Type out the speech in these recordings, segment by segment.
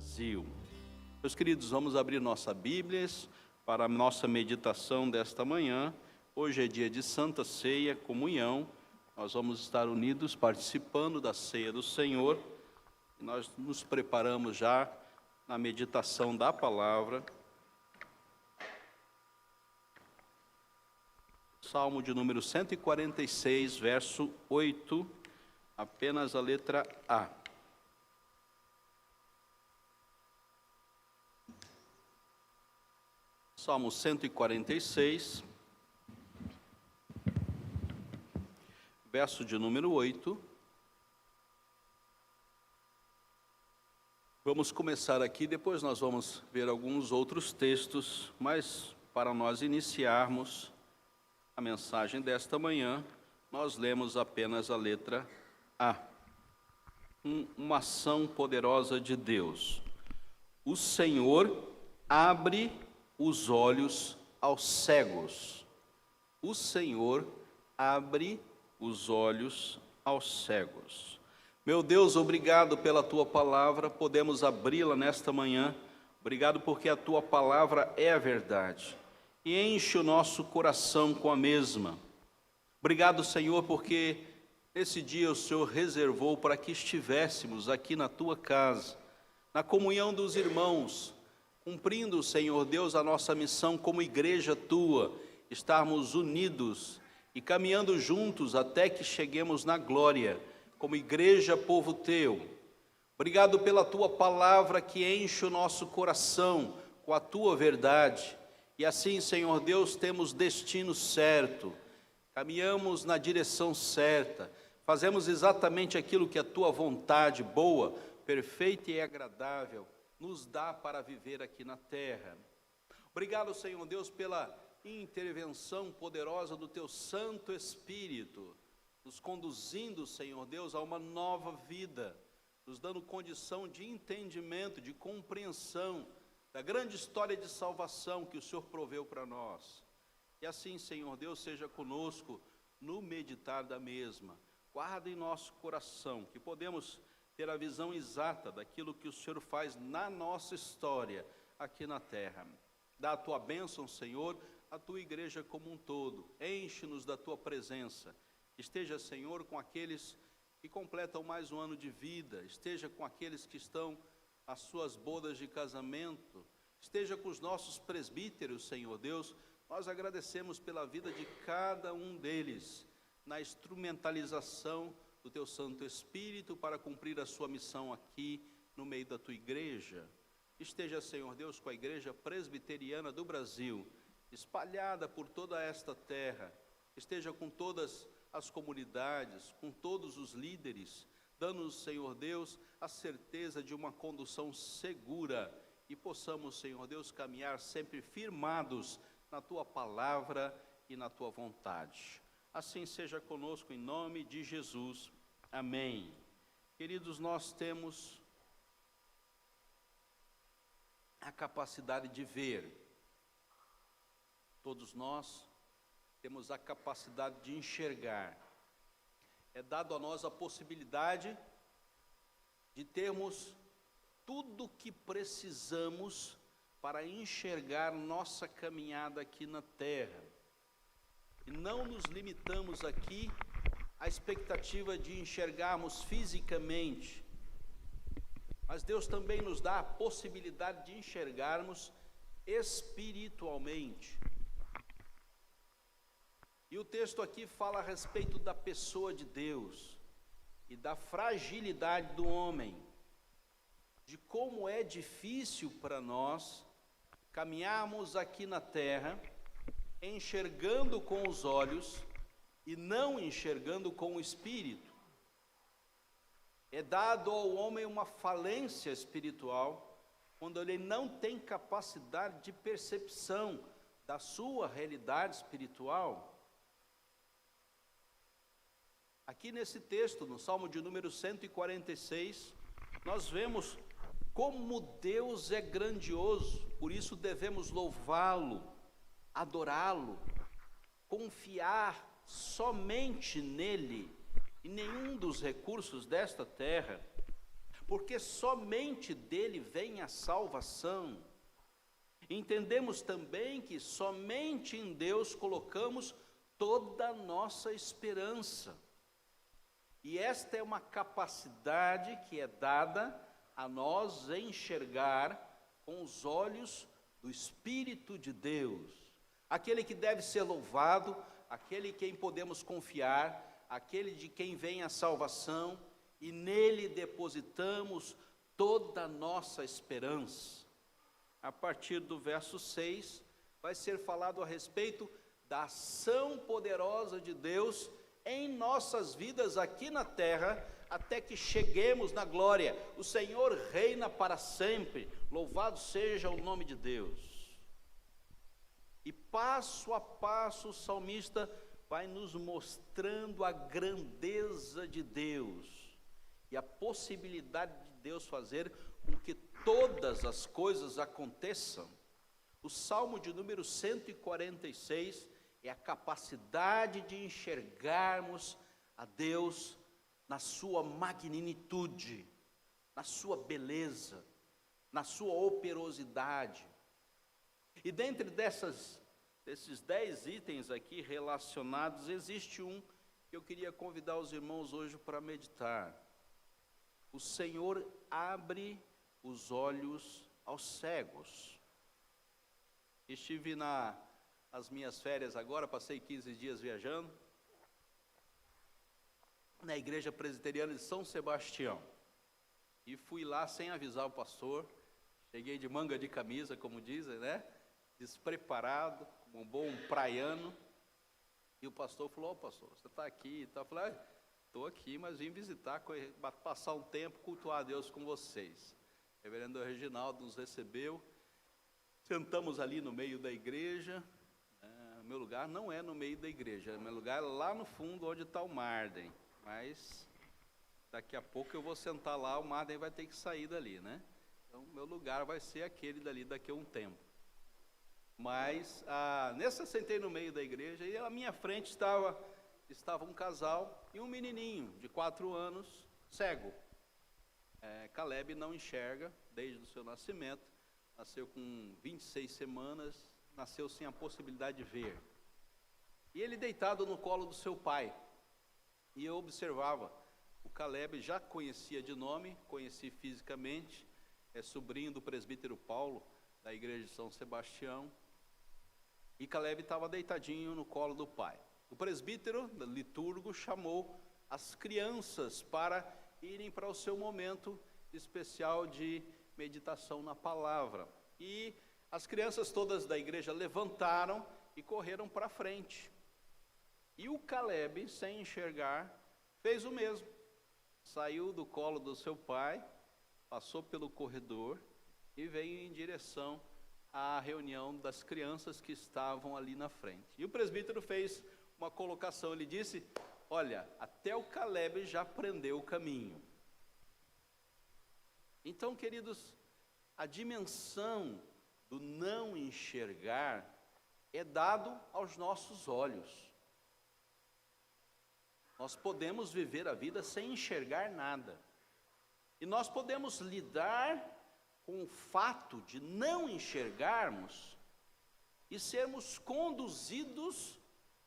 Brasil. Meus queridos, vamos abrir nossas Bíblias para a nossa meditação desta manhã. Hoje é dia de Santa Ceia, comunhão. Nós vamos estar unidos participando da ceia do Senhor. Nós nos preparamos já na meditação da palavra. Salmo de número 146, verso 8, apenas a letra A. Salmo 146, verso de número 8. Vamos começar aqui, depois nós vamos ver alguns outros textos, mas para nós iniciarmos a mensagem desta manhã, nós lemos apenas a letra A. Uma ação poderosa de Deus. O Senhor abre os olhos aos cegos. O Senhor abre os olhos aos cegos. Meu Deus, obrigado pela Tua palavra, podemos abri-la nesta manhã. Obrigado porque a Tua palavra é a verdade e enche o nosso coração com a mesma. Obrigado, Senhor, porque nesse dia o Senhor reservou para que estivéssemos aqui na Tua casa, na comunhão dos irmãos, cumprindo, Senhor Deus, a nossa missão como igreja Tua, estarmos unidos e caminhando juntos até que cheguemos na glória, como igreja, povo Teu. Obrigado pela Tua palavra que enche o nosso coração com a Tua verdade. E assim, Senhor Deus, temos destino certo, caminhamos na direção certa, fazemos exatamente aquilo que a Tua vontade boa, perfeita e agradável nos dá para viver aqui na terra. Obrigado, Senhor Deus, pela intervenção poderosa do Teu Santo Espírito, nos conduzindo, Senhor Deus, a uma nova vida, nos dando condição de entendimento, de compreensão da grande história de salvação que o Senhor proveu para nós. E assim, Senhor Deus, seja conosco no meditar da mesma. Guarda em nosso coração, que podemos ter a visão exata daquilo que o Senhor faz na nossa história aqui na terra. Dá a Tua bênção, Senhor, à Tua igreja como um todo. Enche-nos da Tua presença. Esteja, Senhor, com aqueles que completam mais um ano de vida. Esteja com aqueles que estão às suas bodas de casamento. Esteja com os nossos presbíteros, Senhor Deus. Nós agradecemos pela vida de cada um deles, na instrumentalização do Teu Santo Espírito para cumprir a sua missão aqui no meio da Tua igreja. Esteja, Senhor Deus, com a igreja presbiteriana do Brasil, espalhada por toda esta terra. Esteja com todas as comunidades, com todos os líderes, dando-nos, Senhor Deus, a certeza de uma condução segura e possamos, Senhor Deus, caminhar sempre firmados na Tua palavra e na Tua vontade. Assim seja conosco em nome de Jesus. Amém. Queridos, nós temos a capacidade de ver. Todos nós temos a capacidade de enxergar. É dado a nós a possibilidade de termos tudo o que precisamos para enxergar nossa caminhada aqui na terra. E não nos limitamos aqui à expectativa de enxergarmos fisicamente, mas Deus também nos dá a possibilidade de enxergarmos espiritualmente. E o texto aqui fala a respeito da pessoa de Deus e da fragilidade do homem, de como é difícil para nós caminharmos aqui na terra, enxergando com os olhos e não enxergando com o espírito. É dado ao homem uma falência espiritual, quando ele não tem capacidade de percepção da sua realidade espiritual. Aqui nesse texto, no Salmo de número 146, nós vemos como Deus é grandioso, por isso devemos louvá-lo, adorá-lo, confiar somente nele e nenhum dos recursos desta terra, porque somente dele vem a salvação. Entendemos também que somente em Deus colocamos toda a nossa esperança. E esta é uma capacidade que é dada a nós enxergar com os olhos do Espírito de Deus. Aquele que deve ser louvado, aquele em quem podemos confiar, aquele de quem vem a salvação, e nele depositamos toda a nossa esperança. A partir do verso 6, vai ser falado a respeito da ação poderosa de Deus em nossas vidas aqui na terra, até que cheguemos na glória. O Senhor reina para sempre, louvado seja o nome de Deus. E passo a passo o salmista vai nos mostrando a grandeza de Deus e a possibilidade de Deus fazer com que todas as coisas aconteçam. O Salmo de número 146 é a capacidade de enxergarmos a Deus na sua magnitude, na sua beleza, na sua operosidade. E dentre desses 10 itens aqui relacionados, existe um que eu queria convidar os irmãos hoje para meditar. O Senhor abre os olhos aos cegos. Estive nas minhas férias agora, passei 15 dias viajando, na igreja presbiteriana de São Sebastião, e fui lá sem avisar o pastor, cheguei de manga de camisa, como dizem, né, despreparado, como um bom praiano, e o pastor falou: pastor, você está aqui e tal? Eu falei: estou aqui, mas vim visitar, passar um tempo, cultuar a Deus com vocês. O reverendo Reginaldo nos recebeu, sentamos ali no meio da igreja. Meu lugar não é no meio da igreja, meu lugar é lá no fundo, onde está o Marden, mas daqui a pouco eu vou sentar lá, o Marden vai ter que sair dali, né? Então, meu lugar vai ser aquele dali daqui a um tempo. Mas, nessa sentei no meio da igreja, e à minha frente estava um casal e um menininho de 4 anos, cego. Caleb não enxerga desde o seu nascimento, nasceu com 26 semanas, nasceu sem a possibilidade de ver. E ele deitado no colo do seu pai. E eu observava, o Caleb já conhecia de nome, conheci fisicamente, é sobrinho do presbítero Paulo, da igreja de São Sebastião. E Caleb estava deitadinho no colo do pai. O presbítero, liturgo, chamou as crianças para irem para o seu momento especial de meditação na palavra. E as crianças todas da igreja levantaram e correram para frente. E o Caleb, sem enxergar, fez o mesmo. Saiu do colo do seu pai, passou pelo corredor e veio em direção à reunião das crianças que estavam ali na frente. E o presbítero fez uma colocação, ele disse: olha, até o Caleb já aprendeu o caminho. Então, queridos, a dimensão do não enxergar é dado aos nossos olhos. Nós podemos viver a vida sem enxergar nada. E nós podemos lidar com o fato de não enxergarmos e sermos conduzidos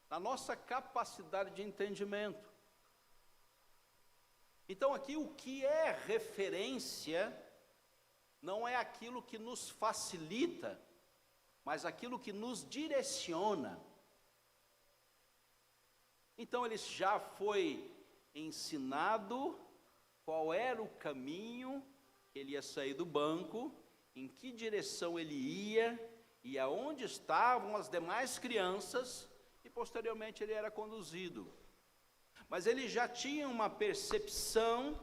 na nossa capacidade de entendimento. Então aqui o que é referência não é aquilo que nos facilita, mas aquilo que nos direciona. Então ele já foi ensinado qual era o caminho que ele ia sair do banco, em que direção ele ia e aonde estavam as demais crianças, e posteriormente ele era conduzido. Mas ele já tinha uma percepção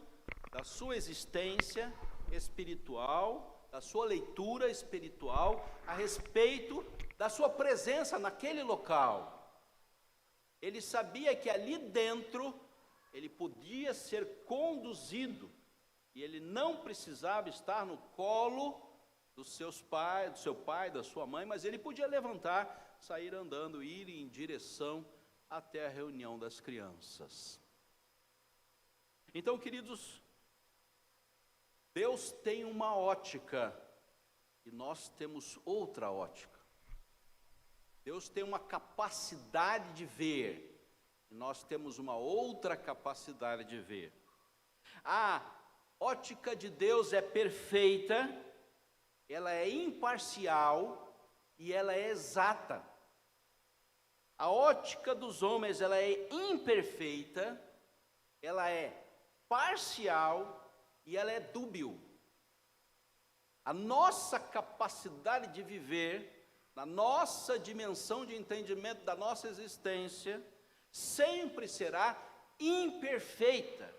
da sua existência espiritual, da sua leitura espiritual, a respeito da sua presença naquele local. Ele sabia que ali dentro ele podia ser conduzido, e ele não precisava estar no colo dos seus pais, do seu pai, da sua mãe, mas ele podia levantar, sair andando, ir em direção até a reunião das crianças. Então, queridos, Deus tem uma ótica e nós temos outra ótica. Deus tem uma capacidade de ver e nós temos uma outra capacidade de ver. A ótica de Deus é perfeita, ela é imparcial e ela é exata. A ótica dos homens, ela é imperfeita, ela é parcial e ela é dúbio. A nossa capacidade de viver, na nossa dimensão de entendimento da nossa existência, sempre será imperfeita,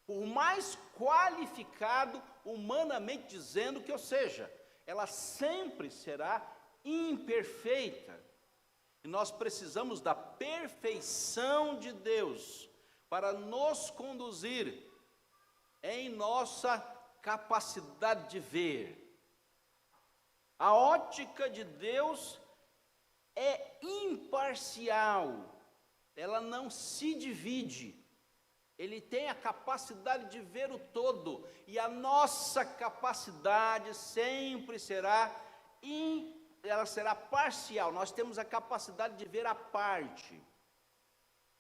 por mais qualificado humanamente dizendo que eu seja, ela sempre será imperfeita. E nós precisamos da perfeição de Deus para nos conduzir em nossa capacidade de ver. A ótica de Deus é imparcial, ela não se divide. Ele tem a capacidade de ver o todo, e a nossa capacidade sempre será ela será parcial. Nós temos a capacidade de ver a parte.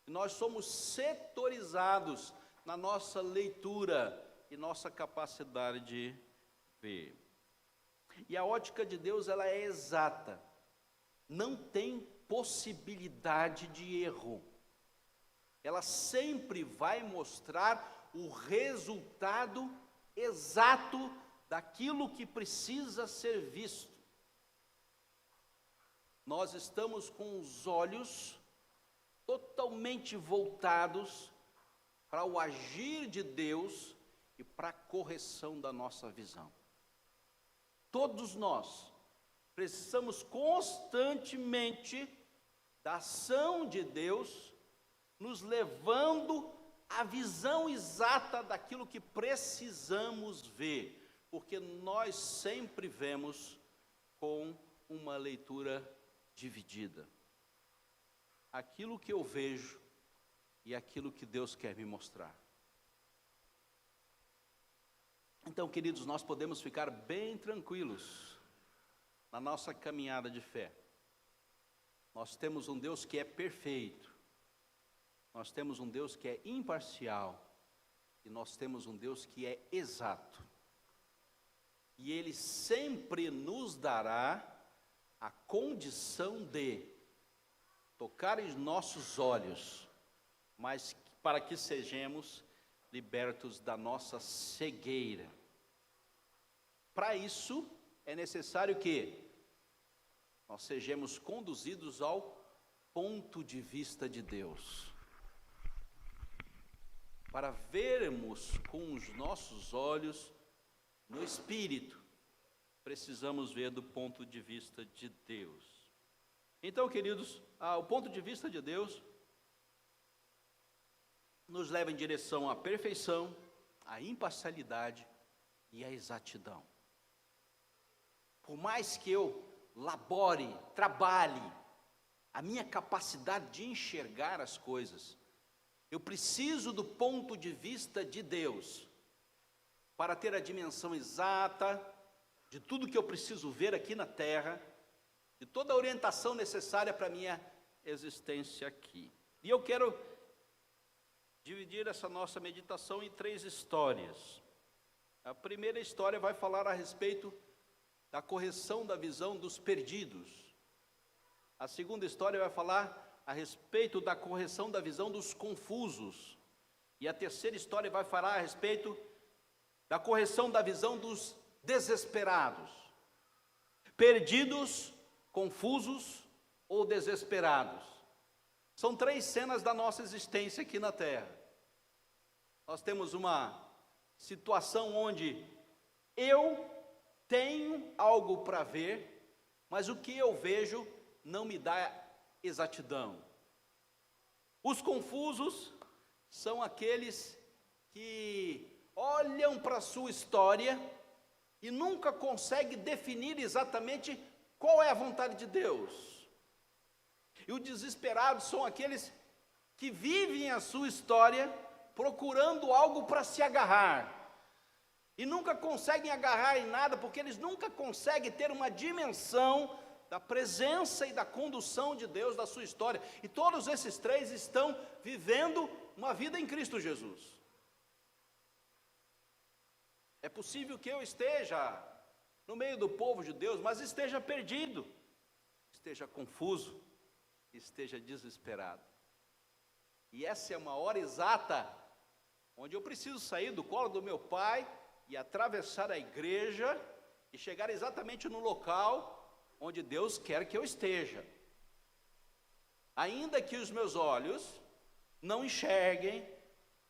Nós somos setorizados na nossa leitura e nossa capacidade de ver. E a ótica de Deus, ela é exata. Não tem possibilidade de erro. Ela sempre vai mostrar o resultado exato daquilo que precisa ser visto. Nós estamos com os olhos totalmente voltados para o agir de Deus e para a correção da nossa visão. Todos nós precisamos constantemente da ação de Deus, nos levando à visão exata daquilo que precisamos ver, porque nós sempre vemos com uma leitura dividida. Aquilo que eu vejo e aquilo que Deus quer me mostrar. Então, queridos, nós podemos ficar bem tranquilos na nossa caminhada de fé. Nós temos um Deus que é perfeito, nós temos um Deus que é imparcial, e nós temos um Deus que é exato. E Ele sempre nos dará a condição de tocar em nossos olhos, mas para que sejamos libertos da nossa cegueira. Para isso, é necessário que nós sejamos conduzidos ao ponto de vista de Deus. Para vermos com os nossos olhos no Espírito, precisamos ver do ponto de vista de Deus. Então, queridos, o ponto de vista de Deus nos leva em direção à perfeição, à imparcialidade e à exatidão. Por mais que eu labore, trabalhe, a minha capacidade de enxergar as coisas, eu preciso do ponto de vista de Deus, para ter a dimensão exata de tudo que eu preciso ver aqui na terra, de toda a orientação necessária para a minha existência aqui. E eu quero dividir essa nossa meditação em 3 histórias. A primeira história vai falar a respeito da correção da visão dos perdidos. A segunda história vai falar a respeito da correção da visão dos confusos. E a terceira história vai falar a respeito da correção da visão dos desesperados. Perdidos, confusos ou desesperados. São 3 cenas da nossa existência aqui na terra. Nós temos uma situação onde eu tenho algo para ver, mas o que eu vejo não me dá exatidão. Os confusos são aqueles que olham para a sua história e nunca conseguem definir exatamente qual é a vontade de Deus. E os desesperados são aqueles que vivem a sua história procurando algo para se agarrar. e nunca conseguem agarrar em nada, porque eles nunca conseguem ter uma dimensão da presença e da condução de Deus na sua história. E todos esses três estão vivendo uma vida em Cristo Jesus. É possível que eu esteja no meio do povo de Deus, mas esteja perdido, esteja confuso, esteja desesperado. E essa é uma hora exata onde eu preciso sair do colo do meu pai e atravessar a igreja e chegar exatamente no local onde Deus quer que eu esteja. Ainda que os meus olhos não enxerguem,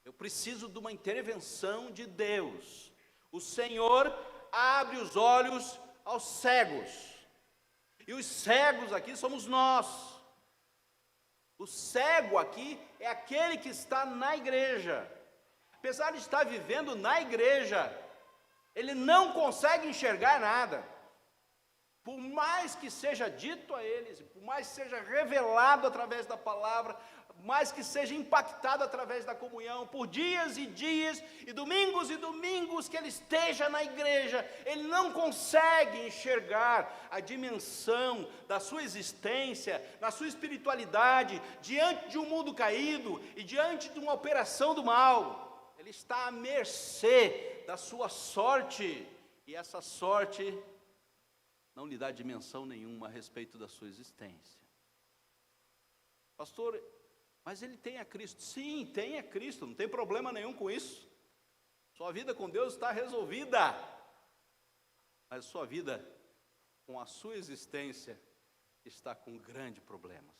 eu preciso de uma intervenção de Deus. O Senhor abre os olhos aos cegos, e os cegos aqui somos nós. O cego aqui é aquele que está na igreja. Apesar de estar vivendo na igreja, ele não consegue enxergar nada. Por mais que seja dito a eles, por mais que seja revelado através da palavra, por mais que seja impactado através da comunhão, por dias e dias, e domingos que ele esteja na igreja, ele não consegue enxergar a dimensão da sua existência, da sua espiritualidade, diante de um mundo caído e diante de uma operação do mal. Ele está à mercê da sua sorte, e essa sorte não lhe dá dimensão nenhuma a respeito da sua existência. Pastor, mas ele tem a Cristo. Sim, tem a Cristo, não tem problema nenhum com isso. Sua vida com Deus está resolvida. Mas sua vida com a sua existência está com grandes problemas.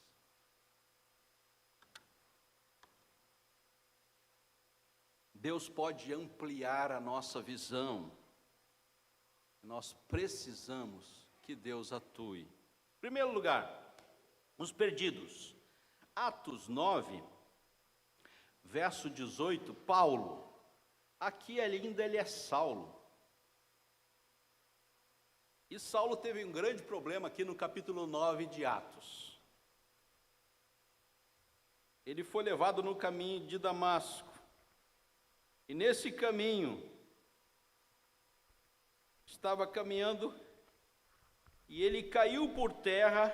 Deus pode ampliar a nossa visão. Nós precisamos que Deus atue. Em primeiro lugar, os perdidos. Atos 9, verso 18, Paulo. Aqui ainda ele é Saulo. E Saulo teve um grande problema aqui no capítulo 9 de Atos. Ele foi levado no caminho de Damasco. E nesse caminho, estava caminhando, e ele caiu por terra,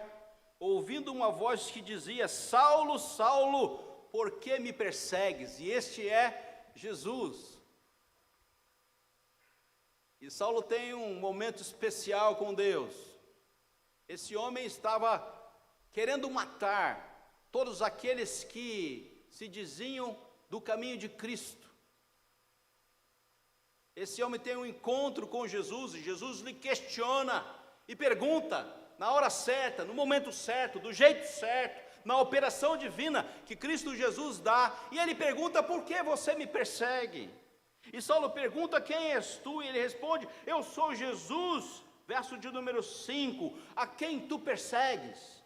ouvindo uma voz que dizia: Saulo, Saulo, por que me persegues? E este é Jesus. E Saulo tem um momento especial com Deus. Esse homem estava querendo matar todos aqueles que se diziam do caminho de Cristo. Esse homem tem um encontro com Jesus, e Jesus lhe questiona e pergunta, na hora certa, no momento certo, do jeito certo, na operação divina que Cristo Jesus dá, e ele pergunta: por que você me persegue? E Saulo pergunta: quem és tu? E ele responde: eu sou Jesus, verso de número 5, a quem tu persegues.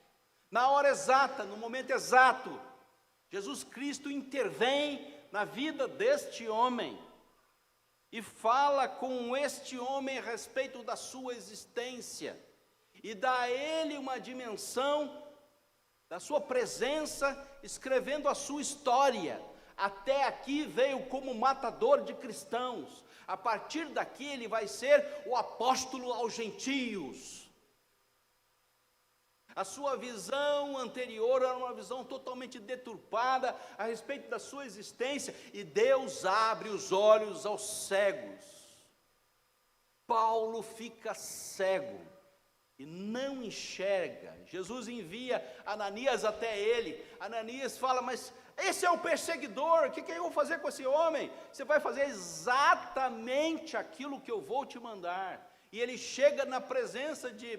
Na hora exata, no momento exato, Jesus Cristo intervém na vida deste homem, e fala com este homem a respeito da sua existência, e dá a ele uma dimensão da sua presença, escrevendo a sua história. Até aqui veio como matador de cristãos, a partir daqui ele vai ser o apóstolo aos gentios. A sua visão anterior era uma visão totalmente deturpada a respeito da sua existência, e Deus abre os olhos aos cegos. Paulo fica cego e não enxerga. Jesus envia Ananias até ele. Ananias fala: mas esse é um perseguidor, o que eu vou fazer com esse homem? Você vai fazer exatamente aquilo que eu vou te mandar. E ele chega na presença de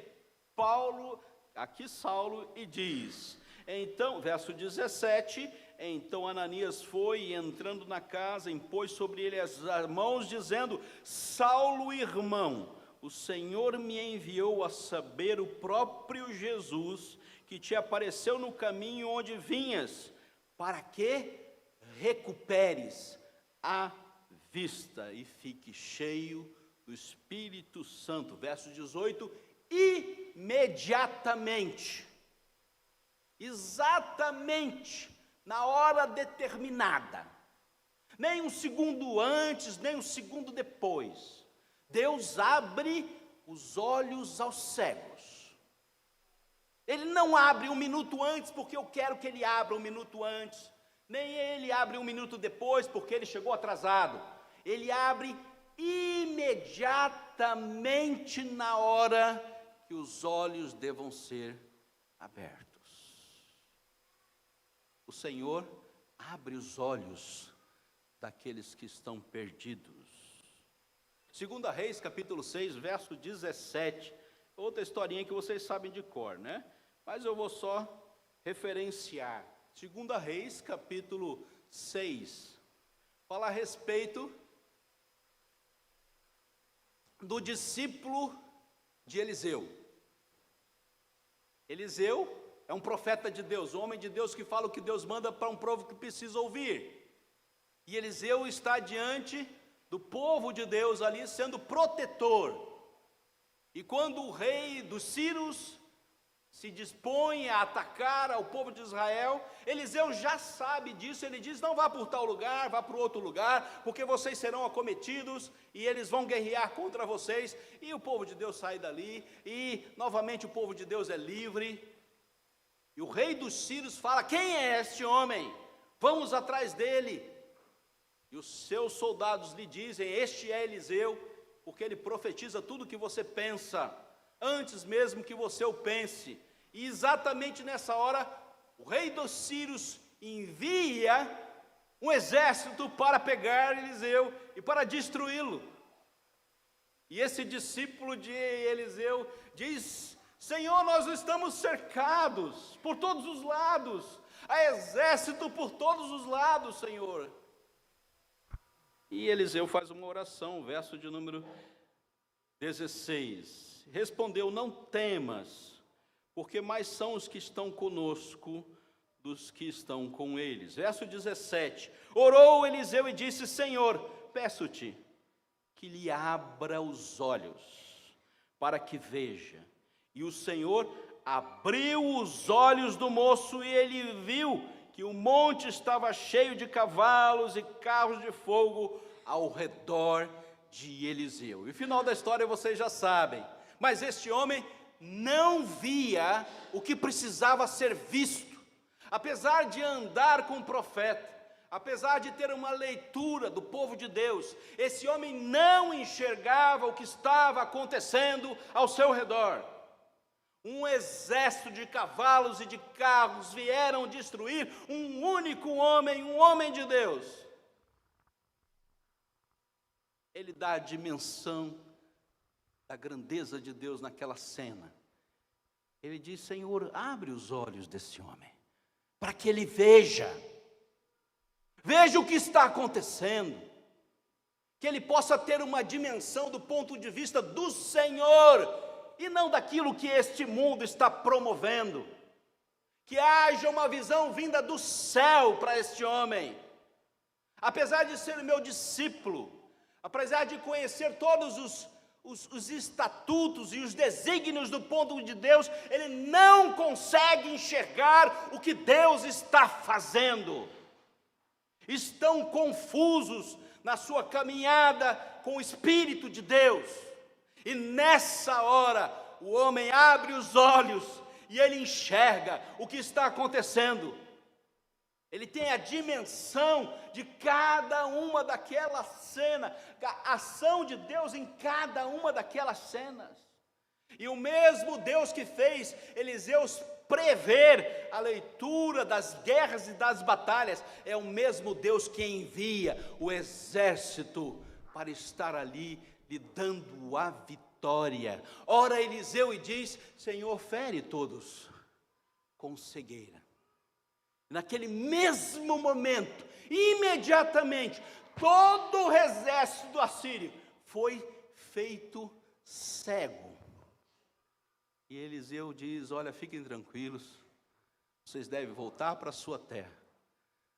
Paulo, aqui Saulo, e diz, então, verso 17, então Ananias foi, e entrando na casa, impôs sobre ele as mãos, dizendo: Saulo, irmão, o Senhor me enviou a saber, o próprio Jesus, que te apareceu no caminho onde vinhas, para que recuperes a vista e fique cheio do Espírito Santo. Verso 18, imediatamente, exatamente na hora determinada, nem um segundo antes, nem um segundo depois, Deus abre os olhos aos cegos. Ele não abre um minuto antes porque eu quero que ele abra um minuto antes, nem ele abre um minuto depois porque ele chegou atrasado. Ele abre imediatamente na hora que os olhos devam ser abertos. O Senhor abre os olhos daqueles que estão perdidos. 2 Reis, capítulo 6, verso 17, outra historinha que vocês sabem de cor, né? Mas eu vou só referenciar. 2 Reis, capítulo 6, fala a respeito do discípulo de Eliseu. Eliseu é um profeta de Deus, um homem de Deus que fala o que Deus manda para um povo que precisa ouvir. E Eliseu está diante do povo de Deus ali, sendo protetor. E quando o rei dos sírios se dispõe a atacar ao povo de Israel, Eliseu já sabe disso. Ele diz: não vá por tal lugar, vá para outro lugar, porque vocês serão acometidos e eles vão guerrear contra vocês. E o povo de Deus sai dali, e novamente o povo de Deus é livre. E o rei dos sírios fala: quem é este homem? Vamos atrás dele. E os seus soldados lhe dizem: este é Eliseu, porque ele profetiza tudo o que você pensa, antes mesmo que você o pense. E exatamente nessa hora, o rei dos sírios envia um exército para pegar Eliseu e para destruí-lo. E esse discípulo de Eliseu diz: Senhor, nós estamos cercados por todos os lados, há exército por todos os lados, Senhor. E Eliseu faz uma oração, verso de número 16. Respondeu: não temas, porque mais são os que estão conosco dos que estão com eles. Verso 17. Orou Eliseu e disse: Senhor, peço-te que lhe abra os olhos, para que veja. E o Senhor abriu os olhos do moço, e ele viu que o monte estava cheio de cavalos e carros de fogo ao redor de Eliseu. E o final da história vocês já sabem. Mas este homem não via o que precisava ser visto. Apesar de andar com o profeta, apesar de ter uma leitura do povo de Deus, esse homem não enxergava o que estava acontecendo ao seu redor. Um exército de cavalos e de carros vieram destruir um único homem, um homem de Deus. Ele dá a dimensão da grandeza de Deus naquela cena. Ele diz: Senhor, abre os olhos desse homem, para que ele veja o que está acontecendo, que ele possa ter uma dimensão do ponto de vista do Senhor, e não daquilo que este mundo está promovendo. Que haja uma visão vinda do céu para este homem. Apesar de ser meu discípulo, apesar de conhecer todos os estatutos e os desígnios do ponto de Deus, ele não consegue enxergar o que Deus está fazendo. Estão confusos na sua caminhada com o Espírito de Deus. E nessa hora, o homem abre os olhos e ele enxerga o que está acontecendo. Ele tem a dimensão de cada uma daquelas cenas, a ação de Deus em cada uma daquelas cenas. E o mesmo Deus que fez Eliseu prever a leitura das guerras e das batalhas, é o mesmo Deus que envia o exército para estar ali lhe dando a vitória. Ora Eliseu e diz: Senhor, fere todos com cegueira. Naquele mesmo momento, imediatamente, todo o exército do assírio foi feito cego. E Eliseu diz: olha, fiquem tranquilos, vocês devem voltar para a sua terra,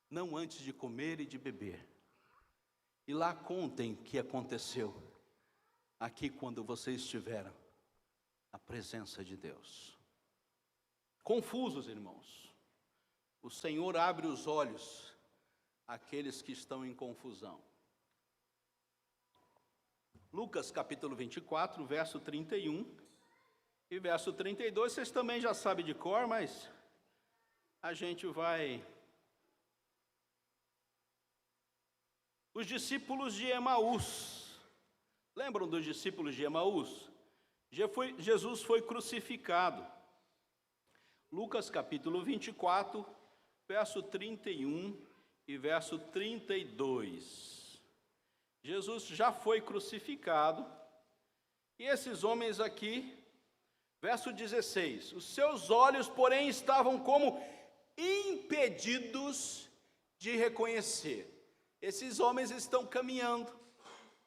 não antes de comer e de beber. E lá contem o que aconteceu aqui quando vocês estiveram na presença de Deus. Confusos, irmãos, o Senhor abre os olhos àqueles que estão em confusão. Lucas capítulo 24, verso 31 e verso 32, vocês também já sabem de cor, mas a gente vai... Os discípulos de Emaús, lembram dos discípulos de Emaús? Jesus foi crucificado. Lucas capítulo 24, verso 31 e verso 32. Jesus já foi crucificado, e esses homens aqui, verso 16, os seus olhos, porém, estavam como impedidos de reconhecer. Esses homens estão caminhando,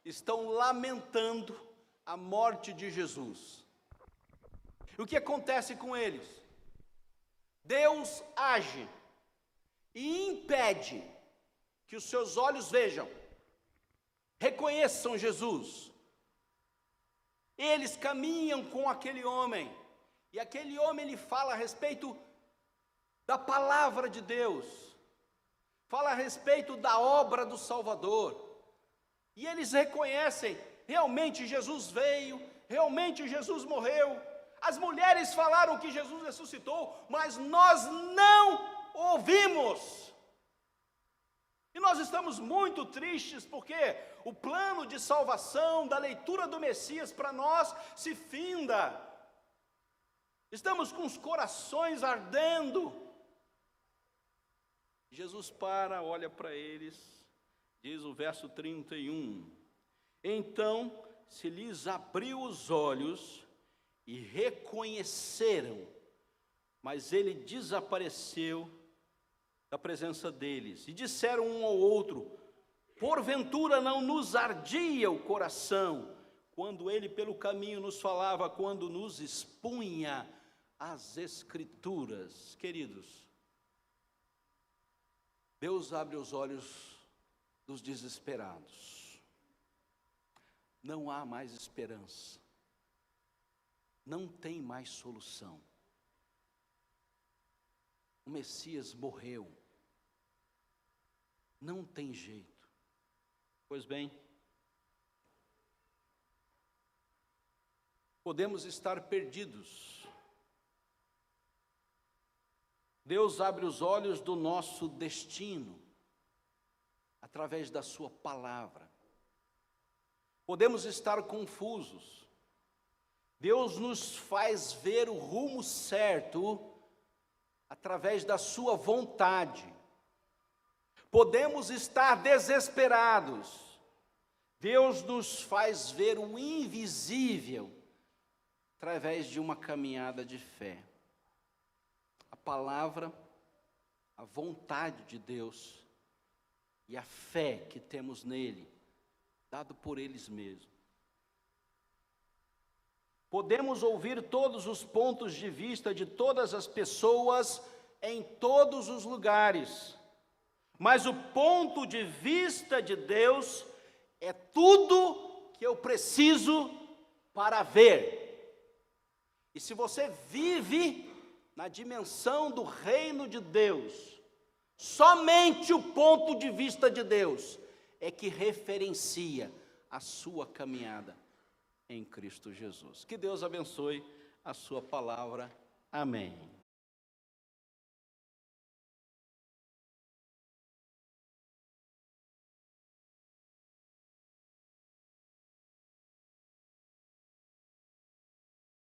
estão lamentando a morte de Jesus. O que acontece com eles? Deus age e impede que os seus olhos vejam, reconheçam Jesus. Eles caminham com aquele homem, e aquele homem lhe fala a respeito da palavra de Deus, fala a respeito da obra do Salvador, e eles reconhecem, realmente Jesus veio, realmente Jesus morreu. As mulheres falaram que Jesus ressuscitou, mas nós não ouvimos. E nós estamos muito tristes, porque o plano de salvação, da leitura do Messias para nós se finda. Estamos com os corações ardendo. Jesus para, olha para eles, diz o verso 31, então se lhes abriu os olhos e reconheceram, mas ele desapareceu da presença deles, e disseram um ao outro, porventura não nos ardia o coração, quando ele pelo caminho nos falava, quando nos expunha as Escrituras. Queridos, Deus abre os olhos dos desesperados. Não há mais esperança. Não tem mais solução. O Messias morreu. Não tem jeito. Pois bem, podemos estar perdidos. Deus abre os olhos do nosso destino, através da sua palavra. Podemos estar confusos. Deus nos faz ver o rumo certo, através da sua vontade. Podemos estar desesperados. Deus nos faz ver o invisível, através de uma caminhada de fé. A palavra, a vontade de Deus e a fé que temos nele, dado por eles mesmos. Podemos ouvir todos os pontos de vista de todas as pessoas em todos os lugares, mas o ponto de vista de Deus é tudo que eu preciso para ver. E se você vive na dimensão do reino de Deus, somente o ponto de vista de Deus é que referencia a sua caminhada em Cristo Jesus. Que Deus abençoe a sua palavra. Amém.